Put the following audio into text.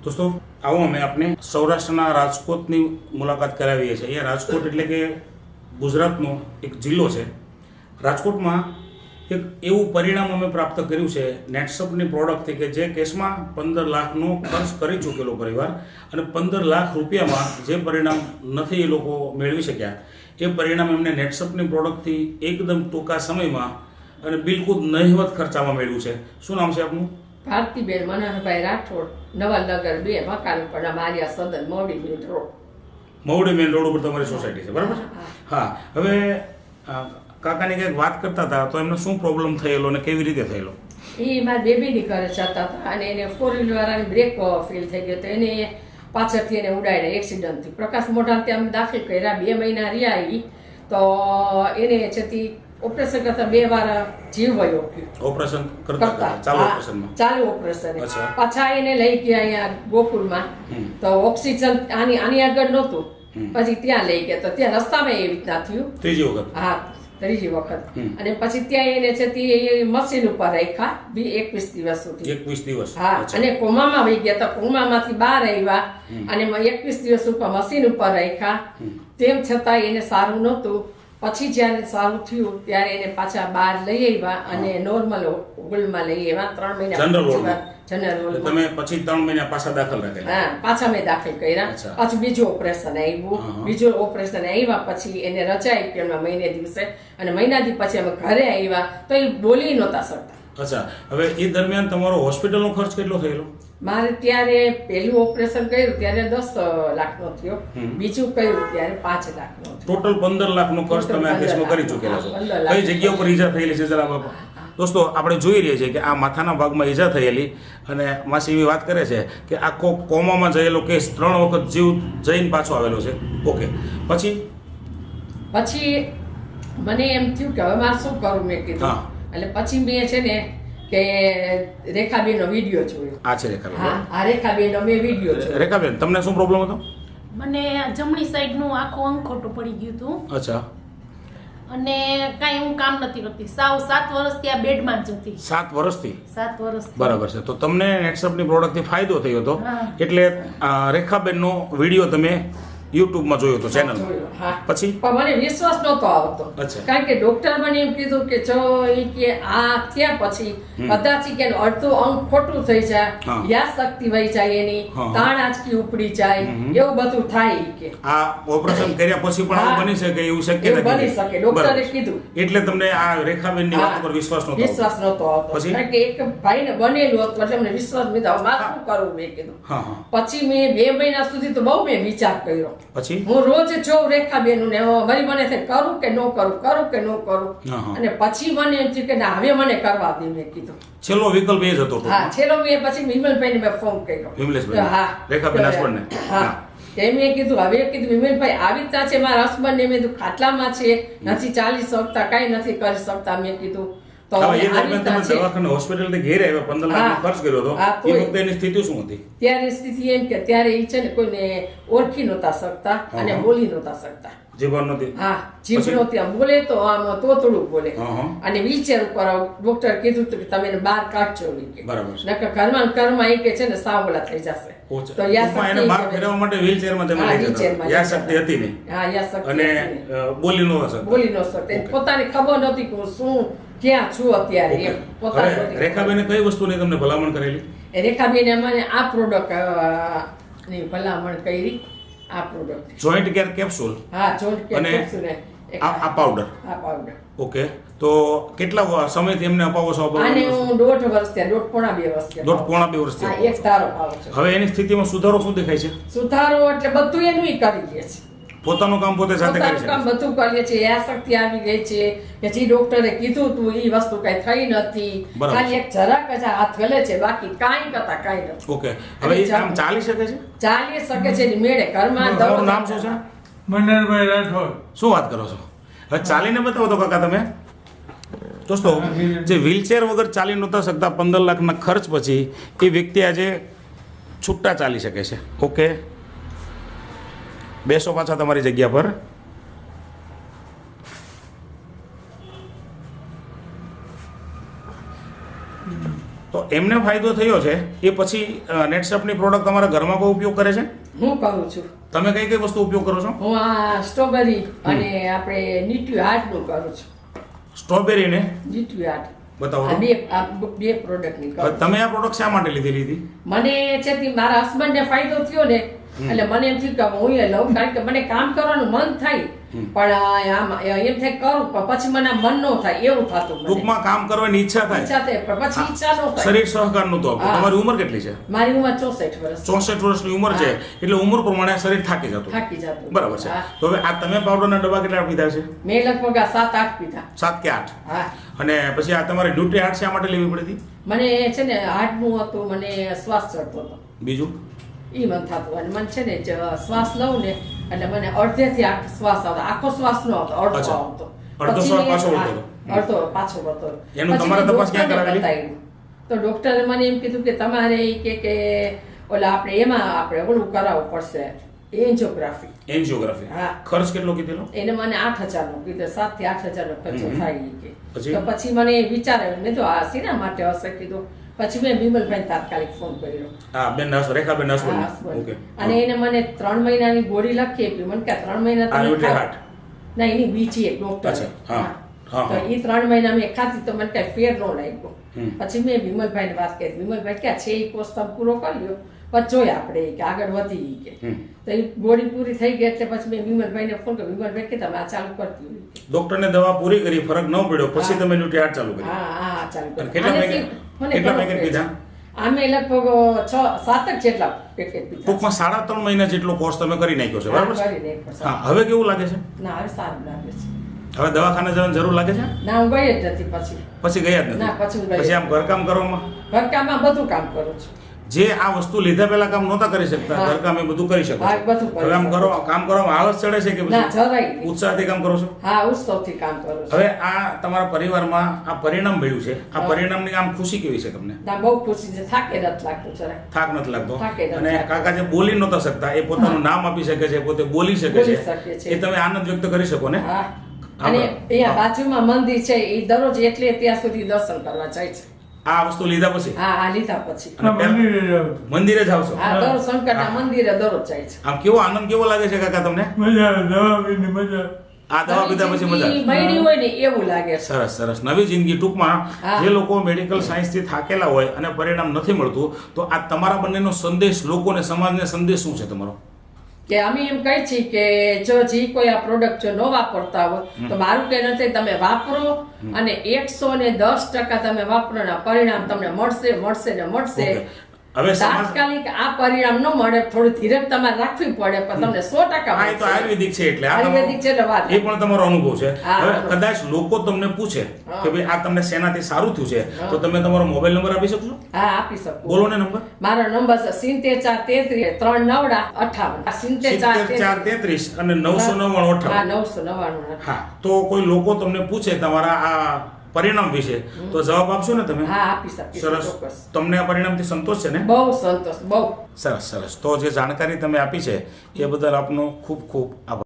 दोस्तों आओ अमे अपने सौराष्ट्रना राजकोटनी मुलाकात करावीए छीए। अहींया राजकोट एटले के गुजरातनो एक जिल्लो छे। राजकोटमां एक एवुं परिणाम अमे प्राप्त कर्युं छे नेटसपनी प्रोडक्टथी के जे केसमां 15 लाखनो खर्च करी चूकेलो परिवार अने 15 लाख रूपियामां जे परिणाम नथी ए लोको मेळवी शक्या ए परिणाम एमणे नेटसपनी प्रोडक्टथी एकदम टूंका समयमां अने बिलकुल नहीवत खर्चामां मेळव्युं छे। शुं नाम छे आपनुं? ભારતીબેન મનોહરભાઈ રાઠોડ, નવલનગર 2, મકાન પર Maria Sadan, Mavdi main road. Mavdi main road ઉપર તમારી સોસાયટી છે, બરાબર? હા. હવે કાકાની કંઈક વાત કરતા હતા તો એમને શું પ્રોબ્લેમ થયેલો અને કેવી રીતે થયેલો? એ મારા બેબીની ઘરે જતા હતા અને એને 4 વ્હીલર વાળાની બ્રેક ફેલ થઈ ગયો તો એને પાછળથી એને ઉડાડ્યા એક્સિડન્ટથી. પ્રકાશ મોઢા ત્યાં દાખલ કર્યા, 2 મહિના રહ્યા ઈ તો એને છેથી ઓપરેશન કરતા 2 વાર જીવ વયો ગયો. ઓપરેશન કરતા ચાલુ ઓપરેશન પાછા એને લઈ ગયા અહીંયા ગોકુળમાં તો ઓક્સિજન આની આગળ નહોતું, પછી ત્યાં લઈ ગયા તો ત્યાં રસ્તામાં એવી રીતના થયું. ત્રીજી વખત? હા, ત્રીજી વખત. અને પછી ત્યાં એને છે તે મશીન ઉપર રાખ્યા 21 દિવસ સુધી. 21 દિવસ? હા. અને કોમામાં વહી ગયા તો કોમામાંથી બહાર આવ્યા અને 21 દિવસ ઉપર મશીન ઉપર રાખ્યા. તેમ છતાં એને સારું નહોતું. પછી જ્યારે સારું થયું ત્યારે એને પાછા બહાર લઈ આવ્યા અને નોર્મલ હોલમાં લઈ આવ્યા 3 મહિના જનરલ. તમે પછી 3 મહિના પાછા દાખલ રાખેલા? હા, પાછા મેં દાખલ કર્યા. પાછું બીજું ઓપરેશન આવ્યું. બીજું ઓપરેશન આવ્યા પછી એને રજા આપી એમના મહિને દિવસે અને મહિનાથી પછી અમે ઘરે આવ્યા તો એ બોલી નહોતા શકતા. અચ્છા. હવે એ દરમિયાન તમારો હોસ્પિટલનો ખર્ચ કેટલો થયેલો? મારે ત્યારે પહેલું ઓપરેશન કર્યું ત્યારે 10 લાખનો થયો, બીજું કર્યું ત્યારે 5 લાખનો. ટોટલ 15 લાખનો ખર્ચ તમે આ કેસમાં કરી ચૂકેલા છો. કઈ જગ્યા ઉપર ઈજા થયેલી છે જરા બાપા? દોસ્તો આપણે જોઈ રહ્યા છીએ કે આ માથાના ભાગમાં ઈજા થયેલી અને માસી એવી વાત કરે છે કે આખો કોમામાં જયેલો કેસ 3 વખત જીવ જઈને પાછો આવેલો છે. ઓકે. પછી મને એમ થયું કે હવે મારે શું કરું, મેં કીધું. એટલે પછી મેં છે ને કે રેખાબેનનો વિડીયો જોયો. આ છે રેખાબેન? હા, રેખાબેનનો મેં વિડીયો જોયો. રેખાબેન, તમને શું પ્રોબ્લેમ હતો? મને જમણી સાઈડનું આખું અંગ ખોટું પડી ગયું હતું. અચ્છા. અને કાંઈ હું કામ નથી કરતી. સાવ 7 વર્ષથી આ બેડમાં જ હતી. 7 વર્ષથી? 7 વર્ષ. બરાબર છે. તો તમને નેટસપની પ્રોડક્ટથી ફાયદો થયો હતો એટલે રેખાબેનનો વિડીયો તમે યુટ્યુબમાં જોયો હતો ચેનલ? પછી પણ મને વિશ્વાસ નહોતો આવતો, કારણ કે ડોક્ટર મને એમ કીધું કે જો એ કે આ થયા પછી કદાચ કે અડધું અંગ ખોટું થઈ જાય, યાદ શક્તિ વહી જાય, એની તાણ આંચકી ઉપડી જાય, એવું બધું થાય. કે આ ઓપરેશન કર્યા પછી પણ આવું બની શકે? એવું શક્ય નથી? બની શકે, ડોક્ટરે કીધું. એટલે તમને આ રેખાબેનની વાત પર વિશ્વાસ નહોતો આવતો, કારણ કે એક ભાઈને બનેલું હતું એટલે મને વિશ્વાસ નથી આવતો. મારે શું કરવું, મેં કીધું. પછી મેં 2 મહિના સુધી તો બહુ મેં વિચાર કર્યો. પછી હું રોજ જોઉં રેખાબેન ને વળી મને થાય કરું કે ન કરું, કરું કે ન કરું. અને પછી મને એમ થયું કે ના, હવે મને કરવા દે, મેં કીધું. છેલ્લો વિકલ્પ એ જ હતો? હા, છેલ્લો મેં પછી વિમલભાઈને મેં ફોન કર્યો. વિમલેશભાઈ? હા, રેખાબેન હસબન્ડને? હા. મેં કીધું હવે કીધું વિમલભાઈ આવી રીતના છે, મારા હસબન્ડ ને મેં કીધું ખાટલામાં છે, નથી ચાલી શકતા, કઈ નથી કરી શકતા. મેં કીધું તો હોસ્પિટલ ઘેર આવ્યા, 15 લાખ ખર્ચ કર્યો હતો, એ વખતે એની સ્થિતિ શું હતી? ત્યારે સ્થિતિ એમ કે ત્યારે એ છે ને કોઈને ઓળખી નહોતા શકતા અને બોલી નહોતા શકતા. જીવન નથી? હા, જીભ નહોતી. આમ બોલે તો આમ તોતડું બોલે. અને વ્હીલચેર ઉપર ડોક્ટર કીધું કે તમે એને બહાર કાઢજો. બરાબર. નકર ઘરમાં એ કે છે ને સાવલા થઈ જશે. તો એને બહાર ફેરવવા માટે વ્હીલચેરમાં તમે લઈ જતા? યાદ શક્તિ હતી નહીં? હા, યાદ શક્તિ. અને બોલી ન શકતા? બોલી ન શકતા. પોતાને ખબર નહોતી કે હું શું ક્યાં છું અત્યારે. એમ પોતાને. રેખાબેને કઈ વસ્તુની તમને ભલામણ કરેલી? રેખાબેને મને આ પ્રોડક્ટ ની ભલામણ કરી. આ પ્રોડક્ટ જોઈન્ટ કેર કેપ્સ્યુલ? હા, જોઈન્ટ કેર કેપ્સ્યુલ. આ પાવડર? આ પાવડર. ઓકે. તો કેટલા સમયથી એમને અપાવો છો? આને હું 1.5 વર્ષ થયા, 1.5 વર્ષ થયા. 1.5 વર્ષ થયા. એક ધારો પાવો છે. હવે એની સ્થિતિમાં સુધારો શું દેખાય છે? સુધારો એટલે બધું એનું કરી લે છે. પોતાનું કામ પોતે જાતે કરે છે? કામ બધું કરીએ છે. યાદ શક્તિ આવી ગઈ છે કે જે ડોક્ટરે કીધું તું એ વસ્તુ કઈ થઈ નથી. ખાલી એક જરાક જ હાથ ગલે છે, બાકી કાંઈ કરતા કાંઈ નથી. ઓકે. હવે એ કામ ચાલી શકે છે? ચાલી શકે છે. મેળે ઘરમાં. તમારું નામ શું છે? મનોહરભાઈ રાઠોડ. શું વાત કરો છો? હવે ચાલીને બતાવો તો કાકા તમે. દોસ્તો, જે વ્હીલચેર વગર ચાલી નહોતા શકતા 15 લાખના ખર્ચ પછી એ વ્યક્તિ આજે છૂટા ચાલી શકે છે. ઓકે, બેસો પાછા તમારી જગ્યા પર. તો એમને ફાયદો થયો છે એ પછી નેટસપની પ્રોડક્ટ તમારા ઘરમાં કોઈ ઉપયોગ કરે છે? હું કરું છું. તમે કઈ કઈ વસ્તુ ઉપયોગ કરો છો? હું આ સ્ટ્રોબેરી અને આપણે નીટ્યુ હાર્ટનું કરું છું. સ્ટ્રોબેરી ને નીટ્યુ હાર્ટ બતાવો આ તો. બે પ્રોડક્ટની કરું છું. તમે આ પ્રોડક્ટ શા માટે લીધેલી હતી? મને છે તે મારા હસબન્ડને ફાયદો થયો ને એટલે મને એમ થયું કે હું એ લઉં, કારણ કે મને કામ કરવાનું મન થાય પણ આમ એમ થાય કરું પણ પછી મને આમ મન ન થાય એવું થતું મને. ટૂંકમાં કામ કરવાની ઈચ્છા થાય, ઈચ્છા થાય પણ પછી ઈચ્છા ન થાય. શરીર સહકાર નહોતું આપતું. હા. તમારી ઉંમર કેટલી છે? મારી ઉંમર 64 વર્ષ. 64 વર્ષની ઉંમર છે, એટલે ઉંમર પ્રમાણે શરીર થાકી જતું. થાકી જતું. બરાબર છે. હા. તો હવે આ તમે પાવડરના ડબ્બા કેટલા પીધા છે? મેં લગભગ આ 7-8 પીધા. 7 કે 8? હા. અને પછી આ તમારે ન્યુટ્રી હાર્ટ શા માટે લેવી પડી હતી? મને છે ને હાર્ટનું હતું, મને શ્વાસ ચડતો હતો બીજું? ઈ મન થતું અને મને છે ને શ્વાસ લઉં ને એટલે મને અડધેથી આખો શ્વાસ આવતો, આખો શ્વાસ નો આવતો, અડધો અચ્છા. આવતો. અડધો પછી શ્વાસ મેં- પાછો હા, વળતો હતો. અડધો પાછો વળતો હતો. એનું પછી તમારે મેં તપાસ ક્યાં ડોક્ટરને કરાવેલી? બતાવ્યું. તો ડોક્ટરે મને એમ કીધું કે તમારે ઈ કે ઓલા આપણે એમાં આપણે ઓલું કરાવવું પડશે, એન્જિયોગ્રાફી. એન્જિયોગ્રાફી. હા. ખર્ચ કેટલો કીધેલો? એને મને 8,000 નું કીધું, 7 થી 8,000 નો ખર્ચો હમ. થાય ઈ કે. પછી? તો પછી મને વિચાર આવ્યો, મેં તો આ શેના માટે હશે કીધું. પછી મેં વિમલભાઈ તાત્કાલિક ફોન કર્યો. હા, બેન રેખાબેન હા, હસબન્ડ. husband. ઓકે. અને એને મને 3 મહિનાની ગોળી લખી આપી. મને કે 3 મહિના આ તમે ન્યુટ્રી ખાઓ. હાર્ટ. ના, એની બીજી એક ડોક્ટર. અચ્છા, હા. હા, તો હા. એ 3 મહિના મેં ખાધી તો મને કઈ ફેર ન લાગ્યો. હમ. પછી મેં વિમલભાઈને વાત કરી. વિમલભાઈ ક્યાં છે એ કોર્સ તમે પૂરો કરી લ્યો, પછી જોઈએ આપણે ઈ કે આગળ વધી ઈ કે. હમ. તો એ ગોળી પૂરી થઈ ગઈ એટલે પછી મેં વિમલભાઈને ફોન કર્યો. વિમલભાઈ કે તમે આ ચાલુ કરતી હોય કે. ડોક્ટરને દવા પૂરી કરી, ફરક ન પડ્યો, પછી તમે ન્યુટ્રી હાર્ટ ચાલુ કરી. હા હા ચાલુ અને કરી. કેટલા આનેથી પેકેટ મને કેટલા ઘણો પેકેટ ફેર પીધા? છે. આમે લગભગ 6-7 જેટલા પેકેટ પીધા. ટૂંકમાં 3.5 મહિના જેટલો કોર્સ તમે કરી નાખ્યો છે, બરાબર છે? કરી નાખ્યો છે. હા. હવે કેવું લાગે છે? ના હવે સારું લાગે છે. હવે દવાખાને જવાની જરૂર લાગે છે? ના હું ગઈ જ નથી પછી. પછી ગયા જ ના, પછી હું ગઈ નથી? પછી જ આમ ઘરકામ કરવામાં ઘરકામમાં બધું કામ કરું છું. જે આ વસ્તુ લીધા પહેલા કામ નહોતા કરી શકતા, હા. ઘરકામ એ બધું કરી શકો હા, છો. બધું કરી હવે આમ શકું. કરો, કામ કરવામાં આળસ ચડે છે કે ના પછી જરાય નહીં. ઉત્સાહથી કામ કરો છો? હા ઉત્સવથી કામ કરું છું. હવે આ તમારા પરિવારમાં આ પરિણામ મળ્યું છે, આ હા. પરિણામની આમ ખુશી કેવી છે તમને? ના બહુ ખુશી છે. થાકે નથી લાગતું જરાય. થાક નથી લાગતો? થાકે નથી અને લાગતો. કાકા જે બોલી નહોતા શકતા, એ પોતાનું નામ આપી શકે છે, પોતે બોલી શકે બોલી છે, શકે છે. એ તમે આનંદ વ્યક્ત કરી શકો ને? હા. હા, અને બરાબર. અહીંયા બાજુમાં મંદિર છે, એ દરરોજ એટલે ત્યાં સુધી દર્શન કરવા જાય છે. આ વસ્તુ લીધા પછી હા આ લીધા પછી. અને મંદિરે જાઉં. મંદિરે જ આવશો? હા દર શંકરના હા. મંદિરે દરરોજ જાય છે. આમ કેવો આનંદ કેવો લાગે છે કાકા તમને? મજા આવે, દવા પીને મજા આવે. આ દવા પીધા પછી મજા જિંદગી આવે? મળી હોય ને એવું લાગે છે. સરસ સરસ. નવી જિંદગી. ટૂંકમાં હા. જે લોકો મેડિકલ સાયન્સથી થાકેલા હોય અને પરિણામ નથી મળતું, તો આ તમારા બંનેનો સંદેશ લોકોને, સમાજને સંદેશ શું છે તમારો? કે અમે એમ કહી છીએ કે જો જે કોઈ આ પ્રોડક્ટ જો ન વાપરતા હોય તો મારું કે નથી, તમે વાપરો અને 110% તમે વાપરો ને પરિણામ તમને મળશે મળશે ને મળશે. ઓકે. હવે સમાજ તાત્કાલિક આ પરિણામ ન મળે, થોડી ધીરજ તમારે રાખવી પડે પણ તમને 100% હા, એ તો મળશે. આયુર્વેદિક છે એટલે આ આયુર્વેદિક છે એટલે વાત. એ પણ તમારો અનુભવ છે. હા, હવે બરોબર. કદાચ લોકો તમને પૂછે હા. કે ભાઈ આ તમને શેનાથી સારું થયું છે, તો તમે તમારો મોબાઈલ નંબર આપી શકશો? હા આપી શકું. બોલો ને નંબર. મારો નંબર છે 77 33 74 અને 999 હા 999. હા. તો કોઈ લોકો તમને પૂછે તમારા આ પરિણામ વિશે, તો જવાબ આપશો ને તમે? હા આપી શકીશ સરસ. ચોક્કસ. તમને આ પરિણામથી સંતોષ છે ને? બહુ સંતોષ બહુ. સરસ સરસ. તો જે જાણકારી તમે આપી છે એ બદલ આપનો ખૂબ ખૂબ આભાર.